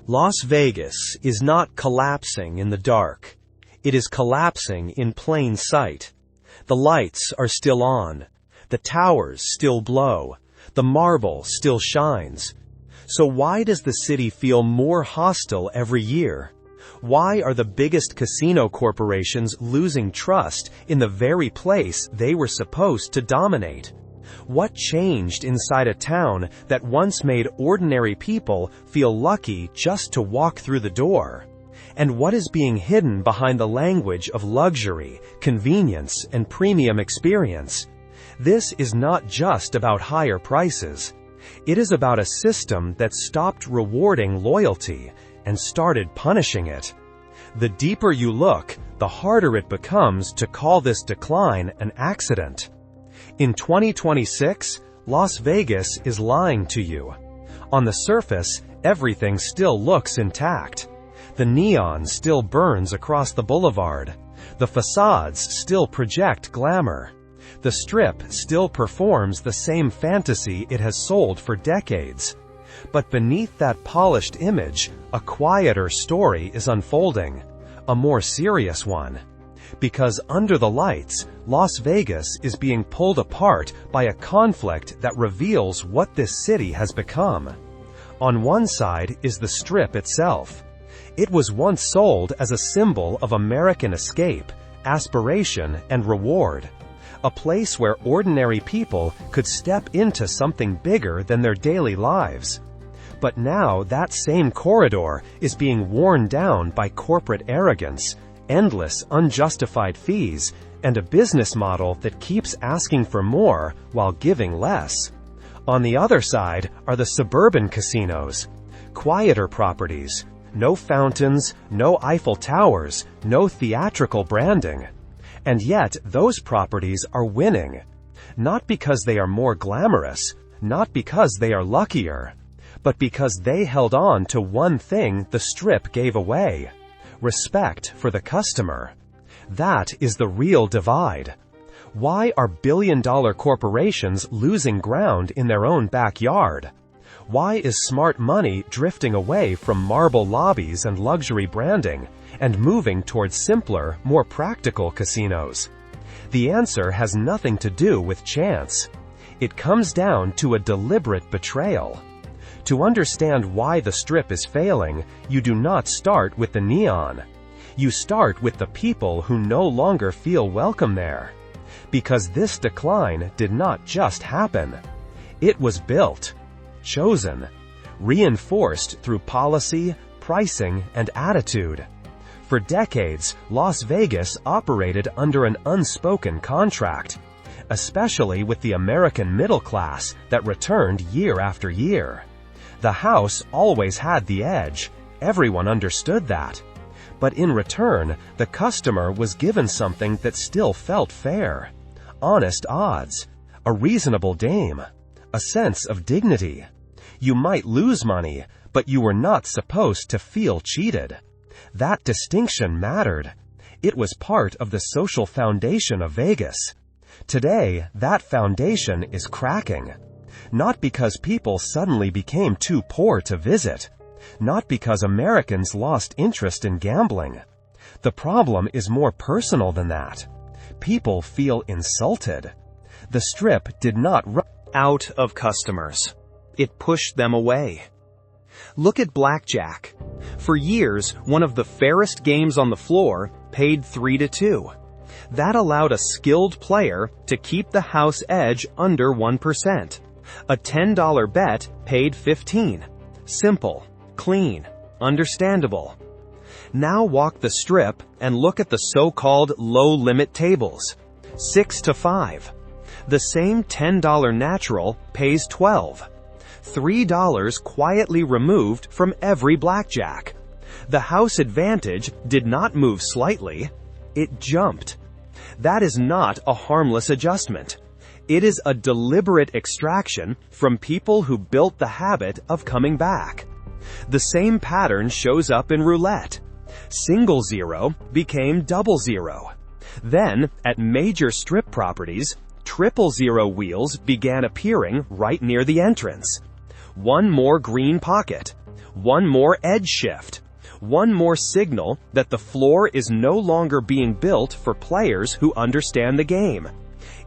Las Vegas is not collapsing in the dark. It is collapsing in plain sight. The lights are still on. The towers still blow. The marble still shines. So why does the city feel more hostile every year? Why are the biggest casino corporations losing trust in the very place they were supposed to dominate? What changed inside a town that once made ordinary people feel lucky just to walk through the door? And what is being hidden behind the language of luxury, convenience, and premium experience? This is not just about higher prices. It is about a system that stopped rewarding loyalty and started punishing it. The deeper you look, the harder it becomes to call this decline an accident. In 2026, Las Vegas is lying to you. On the surface, everything still looks intact. The neon still burns across the boulevard. The facades still project glamour. The Strip still performs the same fantasy it has sold for decades. But beneath that polished image, a quieter story is unfolding, a more serious one. Because under the lights, Las Vegas is being pulled apart by a conflict that reveals what this city has become. On one side is the Strip itself. It was once sold as a symbol of American escape, aspiration, and reward. A place where ordinary people could step into something bigger than their daily lives. But now that same corridor is being worn down by corporate arrogance, endless unjustified fees, and a business model that keeps asking for more while giving less. On the other side are the suburban casinos. Quieter properties. No fountains, no Eiffel Towers, no theatrical branding. And yet, those properties are winning. Not because they are more glamorous, not because they are luckier, but because they held on to one thing the Strip gave away: respect for the customer. That is the real divide. Why are billion-dollar corporations losing ground in their own backyard? Why is smart money drifting away from marble lobbies and luxury branding and moving towards simpler, more practical casinos? The answer has nothing to do with chance. It comes down to a deliberate betrayal. To understand why the Strip is failing, you do not start with the neon. You start with the people who no longer feel welcome there. Because this decline did not just happen. It was built, chosen, reinforced through policy, pricing, and attitude. For decades, Las Vegas operated under an unspoken contract, especially with the American middle class that returned year after year. The house always had the edge. Everyone understood that. But in return, the customer was given something that still felt fair. Honest odds. A reasonable game. A sense of dignity. You might lose money, but you were not supposed to feel cheated. That distinction mattered. It was part of the social foundation of Vegas. Today, that foundation is cracking. Not because people suddenly became too poor to visit. Not because Americans lost interest in gambling. The problem is more personal than that. People feel insulted. The Strip did not run out of customers. It pushed them away. Look at blackjack. For years, one of the fairest games on the floor paid 3-2. That allowed a skilled player to keep the house edge under 1%. A $10 bet paid 15. Simple, clean, understandable. Now walk the Strip and look at the so-called low-limit tables. 6-5. The same $10 natural pays 12. $3 quietly removed from every blackjack. The house advantage did not move slightly. It jumped. That is not a harmless adjustment. It is a deliberate extraction from people who built the habit of coming back. The same pattern shows up in roulette. Single zero became double zero. Then, at major Strip properties, 000 wheels began appearing right near the entrance. One more green pocket. One more edge shift. One more signal that the floor is no longer being built for players who understand the game.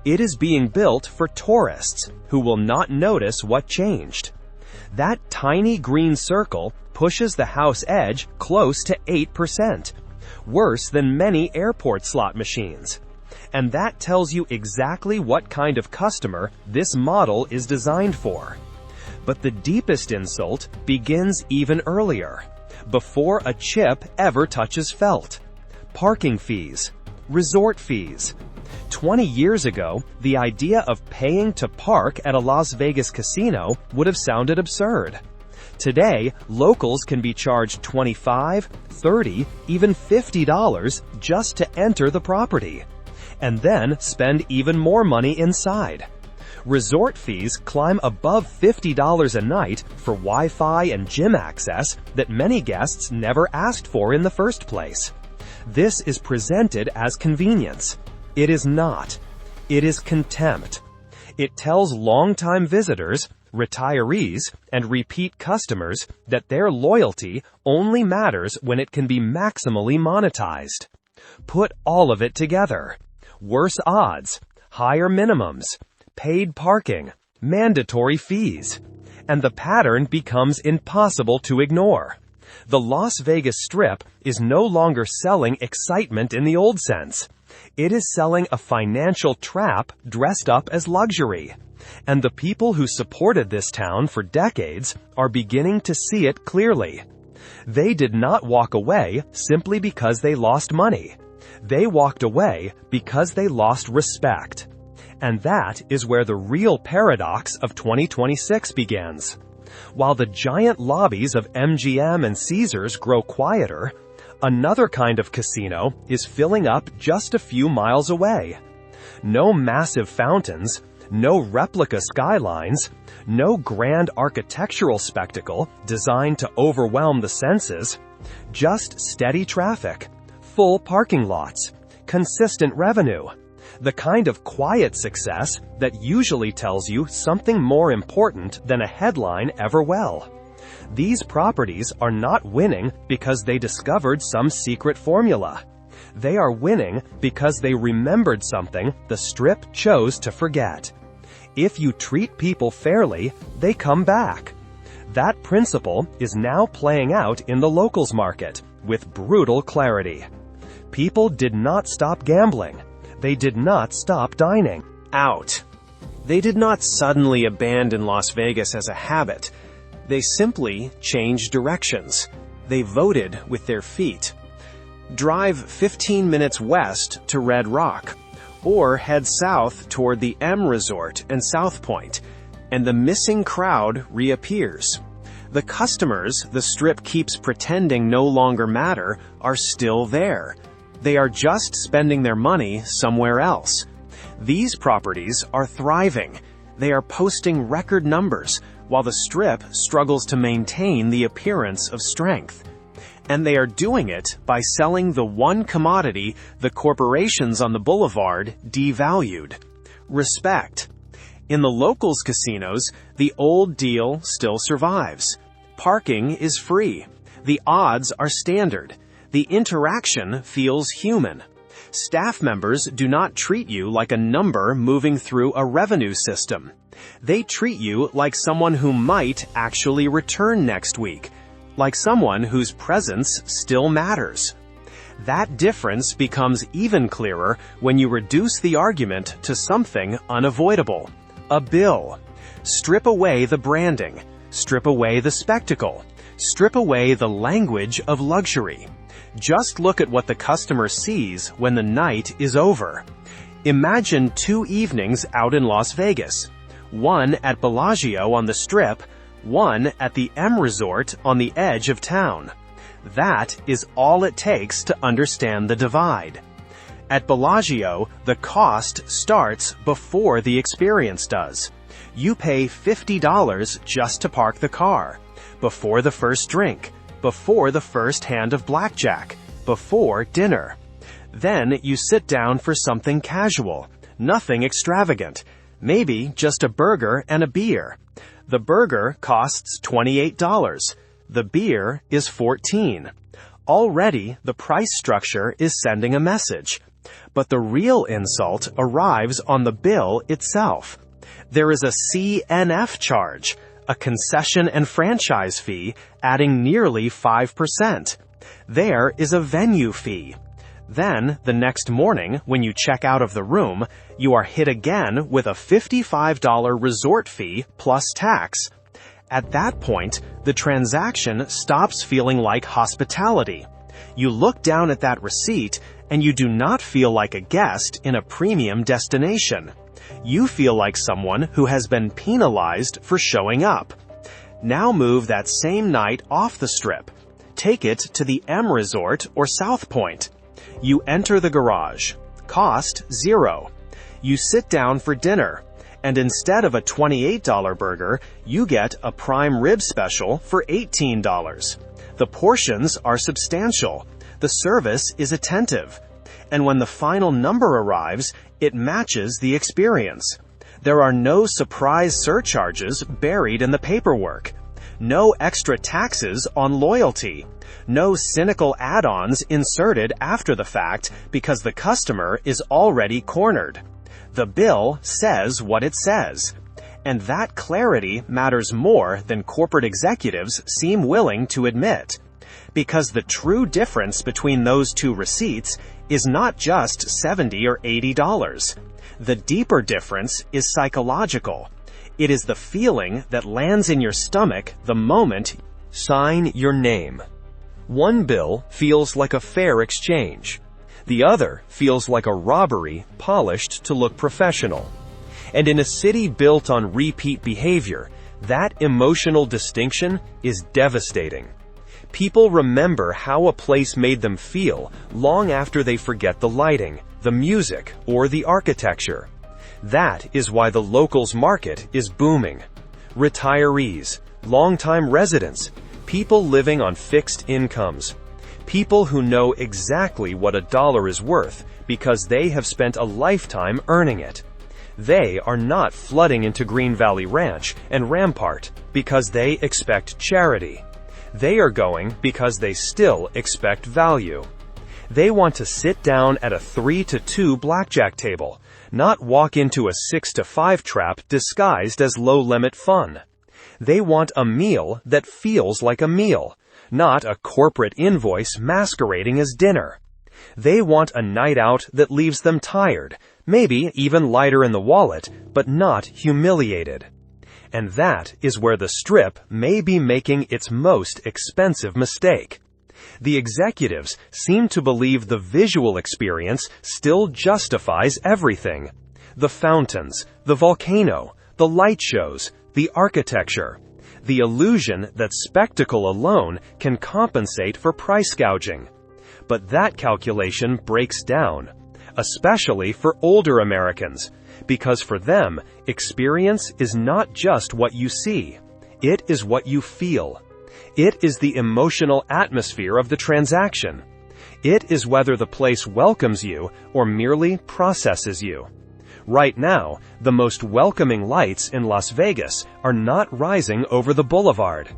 It is being built for tourists who will not notice what changed. That tiny green circle pushes the house edge close to 8%, worse than many airport slot machines. And that tells you exactly what kind of customer this model is designed for. But the deepest insult begins even earlier, before a chip ever touches felt. Parking fees, resort fees. 20 years ago, the idea of paying to park at a Las Vegas casino would have sounded absurd. Today, locals can be charged $25, $30, even $50 just to enter the property, and then spend even more money inside. Resort fees climb above $50 a night for Wi-Fi and gym access that many guests never asked for in the first place. This is presented as convenience. It is not. It is contempt. It tells longtime visitors, retirees, and repeat customers that their loyalty only matters when it can be maximally monetized. Put all of it together. Worse odds, higher minimums, paid parking, mandatory fees, and the pattern becomes impossible to ignore. The Las Vegas Strip is no longer selling excitement in the old sense. It is selling a financial trap dressed up as luxury. And the people who supported this town for decades are beginning to see it clearly. They did not walk away simply because they lost money. They walked away because they lost respect. And that is where the real paradox of 2026 begins. While the giant lobbies of MGM and Caesars grow quieter, another kind of casino is filling up just a few miles away. No massive fountains, no replica skylines, no grand architectural spectacle designed to overwhelm the senses, just steady traffic, full parking lots, consistent revenue, the kind of quiet success that usually tells you something more important than a headline ever will. These properties are not winning because they discovered some secret formula. They are winning because they remembered something the Strip chose to forget. If you treat people fairly, they come back. That principle is now playing out in the locals market with brutal clarity. People did not stop gambling. They did not stop dining out. They did not suddenly abandon Las Vegas as a habit. They simply changed directions. They voted with their feet. Drive 15 minutes west to Red Rock, or head south toward the M Resort and South Point, and the missing crowd reappears. The customers the Strip keeps pretending no longer matter are still there. They are just spending their money somewhere else. These properties are thriving. They are posting record numbers, while the Strip struggles to maintain the appearance of strength. And they are doing it by selling the one commodity the corporations on the boulevard devalued: respect. In the locals casinos, the old deal still survives. Parking is free. The odds are standard. The interaction feels human. Staff members do not treat you like a number moving through a revenue system. They treat you like someone who might actually return next week, like someone whose presence still matters. That difference becomes even clearer when you reduce the argument to something unavoidable: a bill. Strip away the branding. Strip away the spectacle. Strip away the language of luxury. Just look at what the customer sees when the night is over. Imagine 2 evenings out in Las Vegas. One at Bellagio on the Strip, one at the M Resort on the edge of town. That is all it takes to understand the divide. At Bellagio, the cost starts before the experience does. You pay $50 just to park the car, before the first drink, before the first hand of blackjack, before dinner. Then you sit down for something casual, nothing extravagant, maybe just a burger and a beer. The burger costs $28. The beer is $14. Already, the price structure is sending a message. But the real insult arrives on the bill itself. There is a CNF charge, a concession and franchise fee, adding nearly 5%. There is a venue fee. Then, the next morning, when you check out of the room, you are hit again with a $55 resort fee plus tax. At that point, the transaction stops feeling like hospitality. You look down at that receipt, and you do not feel like a guest in a premium destination. You feel like someone who has been penalized for showing up. Now move that same night off the Strip. Take it to the M Resort or South Point. You enter the garage. Cost $0. You sit down for dinner, and instead of a $28 burger, you get a prime rib special for $18. The portions are substantial. The service is attentive. And when the final number arrives, it matches the experience. There are no surprise surcharges buried in the paperwork. No extra taxes on loyalty. No cynical add-ons inserted after the fact because the customer is already cornered. The bill says what it says. And that clarity matters more than corporate executives seem willing to admit. Because the true difference between those two receipts is not just $70 or $80. The deeper difference is psychological. It is the feeling that lands in your stomach the moment you sign your name. One bill feels like a fair exchange. The other feels like a robbery polished to look professional. And in a city built on repeat behavior, that emotional distinction is devastating. People remember how a place made them feel long after they forget the lighting, the music, or the architecture. That is why the locals market is booming. Retirees, longtime residents, people living on fixed incomes, people who know exactly what a dollar is worth because they have spent a lifetime earning it. They are not flooding into Green Valley Ranch and Rampart because they expect charity. They are going because they still expect value. They want to sit down at a 3-2 blackjack table, not walk into a 6-5 trap disguised as low-limit fun. They want a meal that feels like a meal, not a corporate invoice masquerading as dinner. They want a night out that leaves them tired, maybe even lighter in the wallet, but not humiliated. And that is where the Strip may be making its most expensive mistake. The executives seem to believe the visual experience still justifies everything. The fountains, the volcano, the light shows, the architecture. The illusion that spectacle alone can compensate for price gouging. But that calculation breaks down, especially for older Americans, because for them, experience is not just what you see. It is what you feel. It is the emotional atmosphere of the transaction. It is whether the place welcomes you or merely processes you. Right now, the most welcoming lights in Las Vegas are not rising over the boulevard.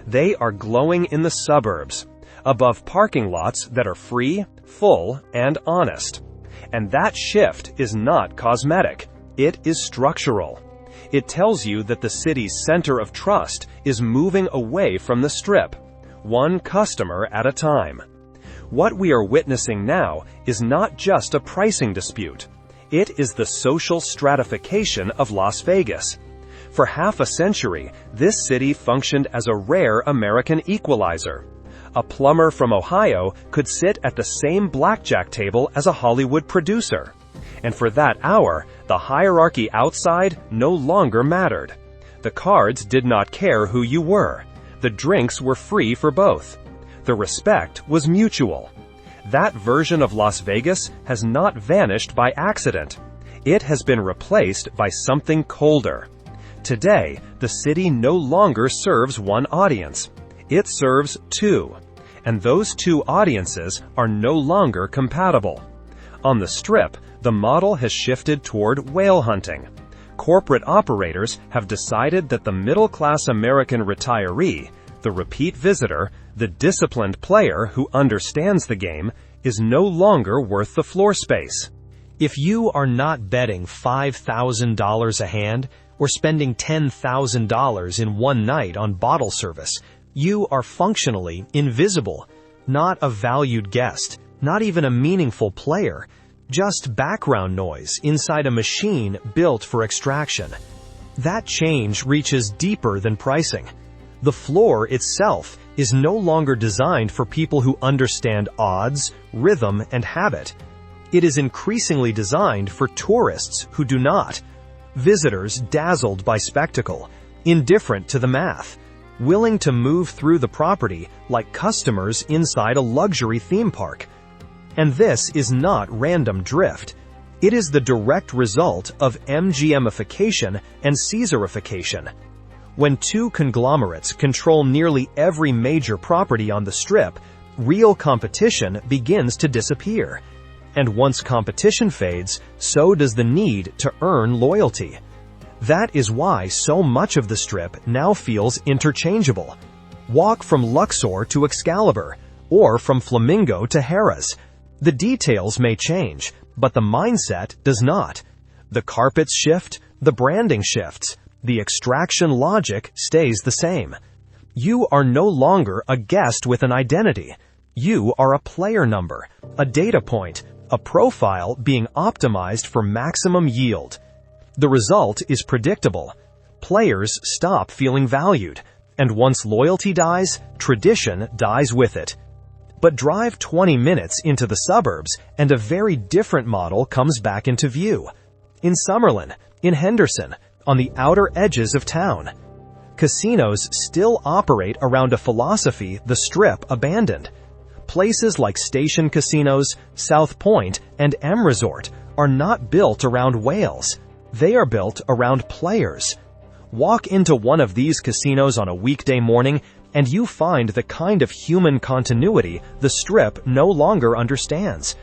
They are glowing in the suburbs, above parking lots that are free, full, and honest. And that shift is not cosmetic. It is structural. It tells you that the city's center of trust is moving away from the Strip, one customer at a time. What we are witnessing now is not just a pricing dispute. It is the social stratification of Las Vegas. For half a century, this city functioned as a rare American equalizer. A plumber from Ohio could sit at the same blackjack table as a Hollywood producer. And for that hour, the hierarchy outside no longer mattered. The cards did not care who you were. The drinks were free for both. The respect was mutual. That version of Las Vegas has not vanished by accident. It has been replaced by something colder. Today, the city no longer serves one audience. It serves two. And those two audiences are no longer compatible. On the Strip, the model has shifted toward whale hunting. Corporate operators have decided that the middle-class American retiree, The repeat visitor, the disciplined player who understands the game, is no longer worth the floor space. If you are not betting $5,000 a hand or spending $10,000 in one night on bottle service, you are functionally invisible, not a valued guest, not even a meaningful player, just background noise inside a machine built for extraction. That change reaches deeper than pricing. The floor itself is no longer designed for people who understand odds, rhythm, and habit. It is increasingly designed for tourists who do not. Visitors dazzled by spectacle, indifferent to the math, willing to move through the property like customers inside a luxury theme park. And this is not random drift. It is the direct result of MGMification and Caesarification. When two conglomerates control nearly every major property on the Strip, real competition begins to disappear. And once competition fades, so does the need to earn loyalty. That is why so much of the Strip now feels interchangeable. Walk from Luxor to Excalibur, or from Flamingo to Harrah's. The details may change, but the mindset does not. The carpets shift, the branding shifts, the extraction logic stays the same. You are no longer a guest with an identity. You are a player number, a data point, a profile being optimized for maximum yield. The result is predictable. Players stop feeling valued, and once loyalty dies, tradition dies with it. But drive 20 minutes into the suburbs and a very different model comes back into view. In Summerlin, in Henderson, on the outer edges of town. Casinos still operate around a philosophy the Strip abandoned. Places like Station Casinos, South Point, and M Resort are not built around whales. They are built around players. Walk into one of these casinos on a weekday morning and you find the kind of human continuity the Strip no longer understands.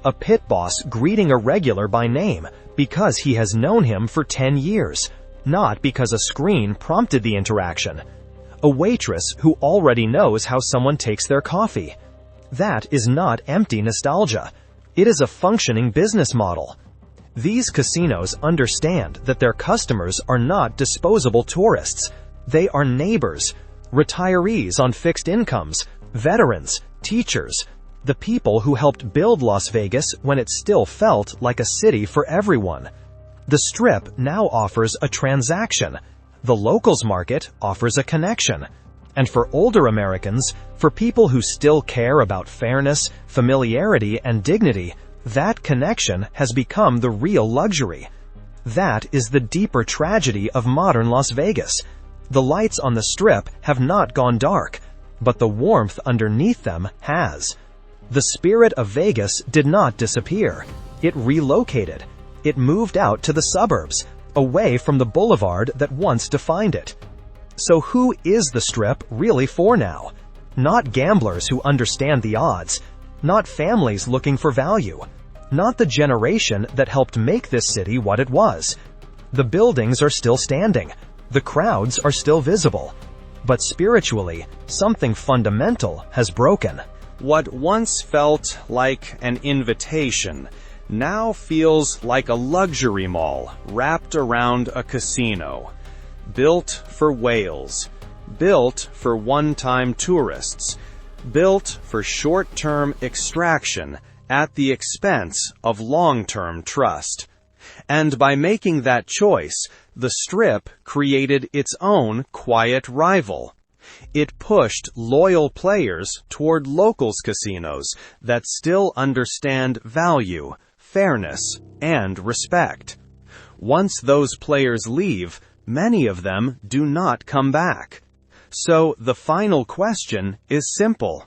A pit boss greeting a regular by name because he has known him for 10 years, not because a screen prompted the interaction. A waitress who already knows how someone takes their coffee. That is not empty nostalgia. It is a functioning business model. These casinos understand that their customers are not disposable tourists. They are neighbors, retirees on fixed incomes, veterans, teachers, the people who helped build Las Vegas when it still felt like a city for everyone. The Strip now offers a transaction. The locals market offers a connection. And for older Americans, for people who still care about fairness, familiarity, and dignity, that connection has become the real luxury. That is the deeper tragedy of modern Las Vegas. The lights on the Strip have not gone dark, but the warmth underneath them has. The spirit of Vegas did not disappear. It relocated. It moved out to the suburbs, away from the boulevard that once defined it. So who is the Strip really for now? Not gamblers who understand the odds, not families looking for value, not the generation that helped make this city what it was. The buildings are still standing, the crowds are still visible, but spiritually, something fundamental has broken. What once felt like an invitation now feels like a luxury mall wrapped around a casino. Built for whales, built for one-time tourists, built for short-term extraction at the expense of long-term trust. And by making that choice, the Strip created its own quiet rival. It pushed loyal players toward locals casinos that still understand value, fairness, and respect. Once those players leave, many of them do not come back. So the final question is simple.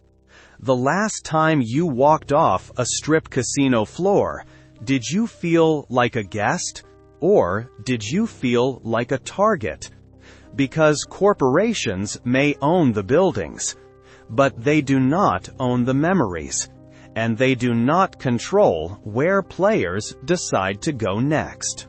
The last time you walked off a Strip casino floor, did you feel like a guest, or did you feel like a target? Because corporations may own the buildings, but they do not own the memories, and they do not control where players decide to go next.